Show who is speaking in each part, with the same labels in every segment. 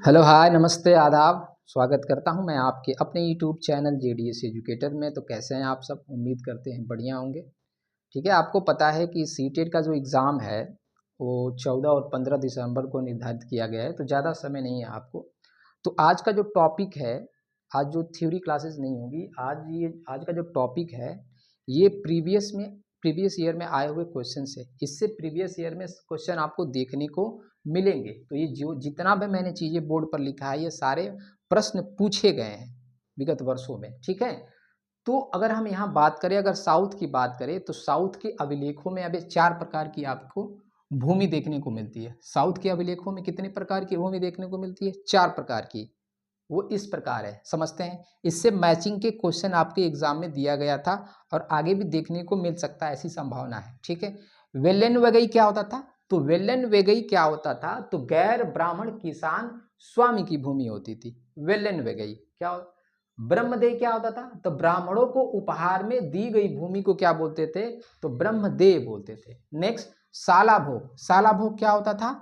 Speaker 1: Hello hi नमस्ते आदाब। स्वागत करता हूं मैं आपके अपने यूट्यूब चैनल जेडीएस एजुकेटर में। तो कैसे हैं आप सब? उम्मीद करते हैं बढ़िया होंगे। ठीक है, आपको पता है कि सीटेट का जो एग्ज़ाम है वो 14 और 15 दिसंबर को निर्धारित किया गया है, तो ज़्यादा समय नहीं है आपको। तो आज का जो टॉपिक है, आज जो थ्योरी क्लासेस नहीं होगी, आज का जो टॉपिक है ये प्रीवियस ईयर में आए हुए क्वेश्चन है। इससे प्रीवियस ईयर में क्वेश्चन आपको देखने को मिलेंगे। तो ये जो जितना भी मैंने चीज़ें बोर्ड पर लिखा है ये सारे प्रश्न पूछे गए हैं विगत वर्षों में। ठीक है, तो अगर हम यहाँ बात करें, अगर साउथ की बात करें तो साउथ के अभिलेखों में अभी 4 प्रकार की आपको भूमि देखने को मिलती है। साउथ के अभिलेखों में कितने प्रकार की भूमि देखने को मिलती है? 4 प्रकार की। वो इस प्रकार है, समझते हैं। इससे मैचिंग के क्वेश्चन आपके एग्जाम में दिया गया था और आगे भी देखने को मिल सकता है, ऐसी संभावना है। ठीक है, वेलन वगई क्या होता था? तो वेलन वेगई क्या होता था? तो गैर ब्राह्मण किसान स्वामी की भूमि होती थी। वेलन वेगई क्या होता? ब्रह्मदेव क्या होता था? तो ब्राह्मणों को उपहार में दी गई भूमि को क्या बोलते थे? तो ब्रह्मदेव बोलते थे। नेक्स्ट, साला भोग। साला भोग क्या होता था?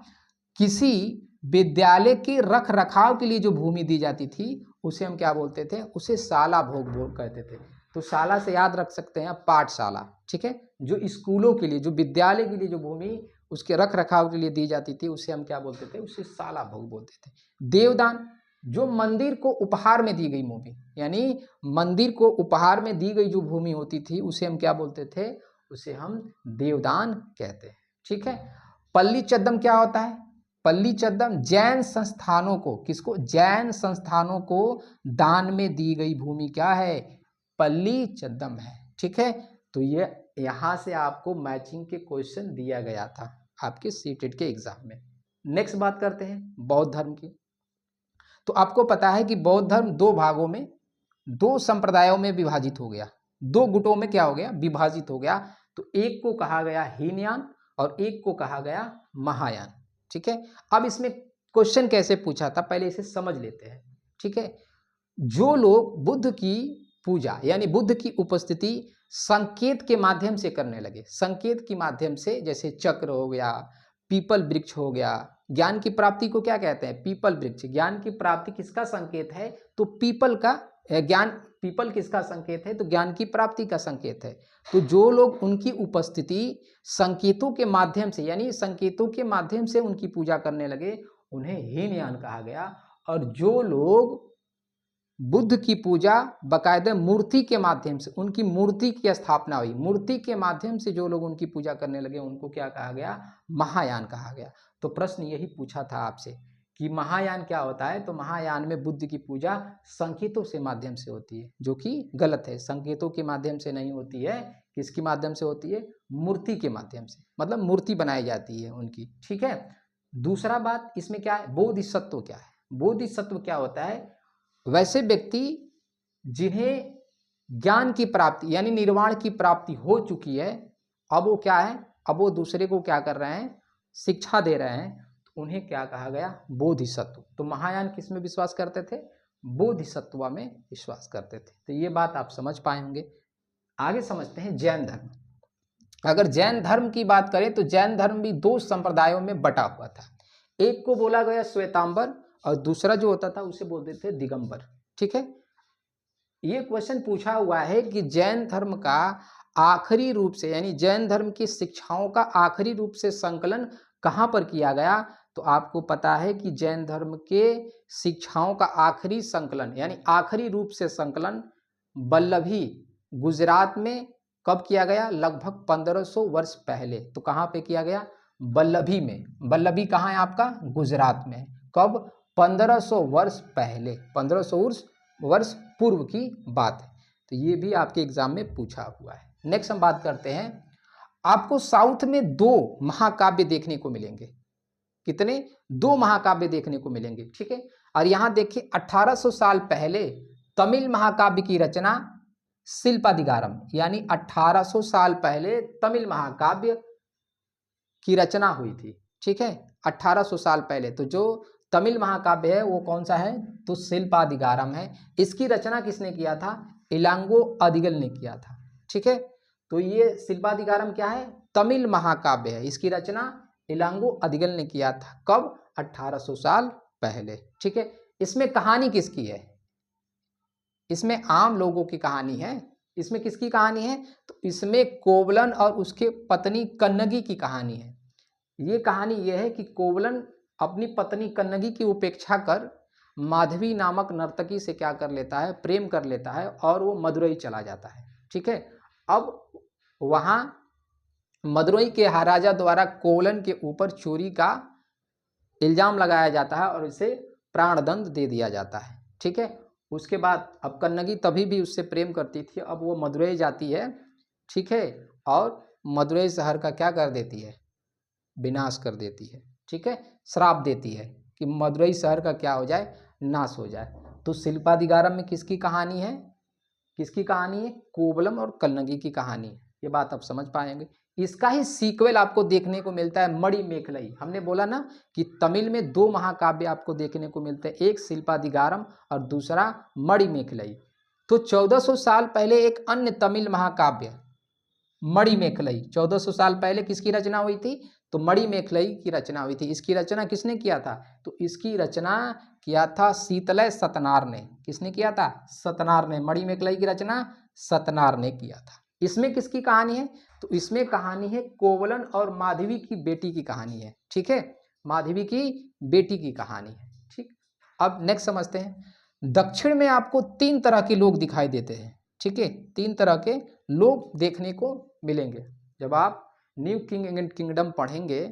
Speaker 1: किसी विद्यालय के रख रखाव के लिए जो भूमि दी जाती थी उसे हम क्या बोलते थे? उसे शाला भोग भोग कहते थे। तो शाला से याद रख सकते हैं पाठशाला। ठीक है, जो स्कूलों के लिए, जो विद्यालय के लिए जो भूमि उसके रख रखाव के लिए दी जाती थी उसे हम क्या बोलते थे? उसे शाला भोग बोलते थे। देवदान, जो मंदिर को उपहार में दी गई भूमि, यानी मंदिर को उपहार में दी गई जो भूमि होती थी उसे हम क्या बोलते थे? उसे हम देवदान कहते हैं। ठीक है, पल्ली चद्दम क्या होता है? पल्ली चद्दम जैन संस्थानों को, किसको? जैन संस्थानों को दान में दी गई भूमि क्या है? पल्ली चद्दम है। ठीक है, तो ये यहां से आपको मैचिंग के क्वेश्चन दिया गया था आपके सीटेट के एग्जाम में। नेक्स्ट बात करते हैं बौद्ध धर्म की। तो आपको पता है कि बौद्ध धर्म 2 भागों में, 2 संप्रदायों में विभाजित हो गया, 2 गुटों में क्या हो गया? विभाजित हो गया। तो एक को कहा गया हीनयान और एक को कहा गया महायान। ठीक है, अब इसमें क्वेश्चन कैसे पूछा था पहले इसे समझ लेते हैं। ठीक है, जो लोग बुद्ध की पूजा यानी बुद्ध की उपस्थिति संकेत के माध्यम से करने लगे, संकेत के माध्यम से, जैसे चक्र हो गया, पीपल वृक्ष हो गया। ज्ञान की प्राप्ति को क्या कहते हैं? पीपल वृक्ष। ज्ञान की प्राप्ति किसका संकेत है? तो पीपल का ज्ञान। पीपल किसका संकेत है? तो ज्ञान की प्राप्ति का संकेत है। तो जो लोग उनकी उपस्थिति संकेतों के माध्यम से, यानी संकेतों के माध्यम से उनकी पूजा करने लगे उन्हें हीनयान कहा गया। और जो लोग बुद्ध की पूजा बाकायदा मूर्ति के माध्यम से, उनकी मूर्ति की स्थापना हुई, मूर्ति के माध्यम से जो लोग उनकी पूजा करने लगे उनको क्या कहा गया? महायान कहा गया। तो प्रश्न यही पूछा था आपसे कि महायान क्या होता है? तो महायान में बुद्ध की पूजा संकेतों से माध्यम से होती है, जो कि गलत है। संकेतों के माध्यम से नहीं होती है। किसके माध्यम से होती है? मूर्ति के माध्यम से, मतलब मूर्ति बनाई जाती है उनकी। ठीक है, दूसरा बात इसमें क्या है? बोधिसत्व क्या है? बोधिसत्व क्या होता है? वैसे व्यक्ति जिन्हें ज्ञान की प्राप्ति यानी निर्वाण की प्राप्ति हो चुकी है, अब वो क्या है? अब वो दूसरे को क्या कर रहे हैं? शिक्षा दे रहे हैं। तो उन्हें क्या कहा गया? बोधिसत्व। तो महायान किस में विश्वास करते थे? बोधिसत्व में विश्वास करते थे। तो ये बात आप समझ पाए होंगे। आगे समझते हैं जैन धर्म। अगर जैन धर्म की बात करें तो जैन धर्म भी 2 संप्रदायों में बटा हुआ था। एक को बोला गया श्वेतांबर और दूसरा जो होता था उसे बोलते थे दिगंबर। ठीक है, ये क्वेश्चन पूछा हुआ है कि जैन धर्म का आखिरी रूप से, यानी जैन धर्म की शिक्षाओं का आखिरी रूप से संकलन कहाँ पर किया गया? तो आपको पता है कि जैन धर्म के शिक्षाओं का आखिरी संकलन यानी आखिरी रूप से संकलन वल्लभी गुजरात में कब किया गया? लगभग 1500 वर्ष पहले। तो कहाँ पे किया गया? वल्लभी में। वल्लभी कहाँ है आपका? गुजरात में। कब? 1500 वर्ष पहले, 1500 वर्ष पूर्व की बात है। तो ये भी आपके एग्जाम में पूछा हुआ है। नेक्स्ट हम बात करते हैं, आपको साउथ में 2 महाकाव्य देखने को मिलेंगे। कितने? 2 महाकाव्य देखने को मिलेंगे। ठीक है, और यहां देखिए 1800 साल पहले तमिल महाकाव्य की रचना शिल्पादिगारम, यानी 1800 साल पहले तमिल महाकाव्य की रचना हुई थी। ठीक है, 1800 साल पहले। तो जो तमिल महाकाव्य है वो कौन सा है? तो शिल्पादिगारम है। इसकी रचना किसने किया था? इलांगो अदिगल ने किया था। ठीक है, तो ये शिल्पादिगारम क्या है? तमिल महाकाव्य है। इसकी रचना इलांगो अदिगल ने किया था। कब? 1800 साल पहले। ठीक है, इसमें कहानी किसकी है? इसमें आम लोगों की कहानी है। इसमें किसकी कहानी है? तो इसमें कोवलन और उसके पत्नी कन्नगी की कहानी है। ये कहानी यह है कि कोवलन अपनी पत्नी कन्नगी की उपेक्षा कर माधवी नामक नर्तकी से क्या कर लेता है? प्रेम कर लेता है और वो मदुरई चला जाता है। ठीक है, अब वहाँ मदुरई के महाराजा द्वारा कोवलन के ऊपर चोरी का इल्जाम लगाया जाता है और उसे प्राणदंड दे दिया जाता है। ठीक है, उसके बाद अब कन्नगी तभी भी उससे प्रेम करती थी, अब वो मदुरई जाती है। ठीक है, और मदुरई शहर का क्या कर देती है? विनाश कर देती है। ठीक है, श्राप देती है कि मदुरई शहर का क्या हो जाए? नाश हो जाए। तो शिल्पादिगारम में किसकी कहानी है? किसकी कहानी है? कोवलम और कन्नगी की कहानी है। ये बात आप समझ पाएंगे। इसका ही सीक्वल आपको देखने को मिलता है मणिमेखलई। हमने बोला ना कि तमिल में दो महाकाव्य आपको देखने को मिलते हैं, एक शिल्पादिगारम और दूसरा मणिमेखलई। तो 1400 साल पहले एक अन्य तमिल महाकाव्य मणिमेखलई, 1400 साल पहले किसकी रचना हुई थी? तो मणिमेखलई की रचना हुई थी। इसकी रचना किसने किया था? तो इसकी रचना किया था शीतलय सतनार ने। किसने किया था? सतनार ने। मणिमेखलई की रचना सतनार ने किया था। इसमें किसकी कहानी है? तो इसमें कहानी है कोवलन और माधवी की बेटी की कहानी है। ठीक है, माधवी की बेटी की कहानी है। ठीक, अब नेक्स्ट समझते हैं। दक्षिण में आपको 3 तरह के लोग दिखाई देते हैं। ठीक है, 3 तरह के लोग देखने को मिलेंगे जब आप न्यू किंग एंड किंगडम पढ़ेंगे।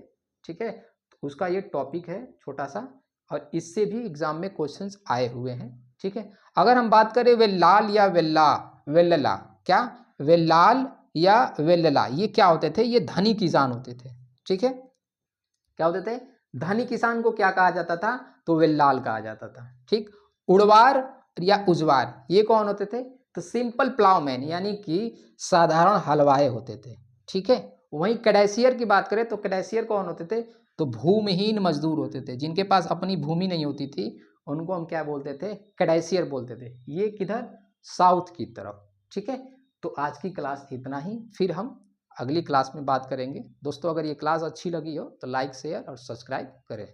Speaker 1: ठीक है, तो उसका ये टॉपिक है छोटा सा, और इससे भी एग्जाम में क्वेश्चंस आए हुए हैं। ठीक है, अगर हम बात करें वेल्लाल या वेल्लला, क्या वेल्लाल या वेल्लला, ये क्या होते थे? ये धनी किसान होते थे। ठीक है, क्या होते थे? धनी किसान को क्या कहा जाता था? तो वेल्लाल कहा जाता था। ठीक, उड़वार या उजवार, ये कौन होते थे? तो सिंपल प्लाउमैन यानी कि साधारण हलवाए होते थे। ठीक है, वहीं कैडेसियर की बात करें तो कैडेसियर कौन होते थे? तो भूमिहीन मजदूर होते थे, जिनके पास अपनी भूमि नहीं होती थी, उनको हम क्या बोलते थे? कैडेसियर बोलते थे। ये किधर? साउथ की तरफ। ठीक है, तो आज की क्लास इतना ही, फिर हम अगली क्लास में बात करेंगे। दोस्तों, अगर ये क्लास अच्छी लगी हो तो लाइक, शेयर और सब्सक्राइब करें।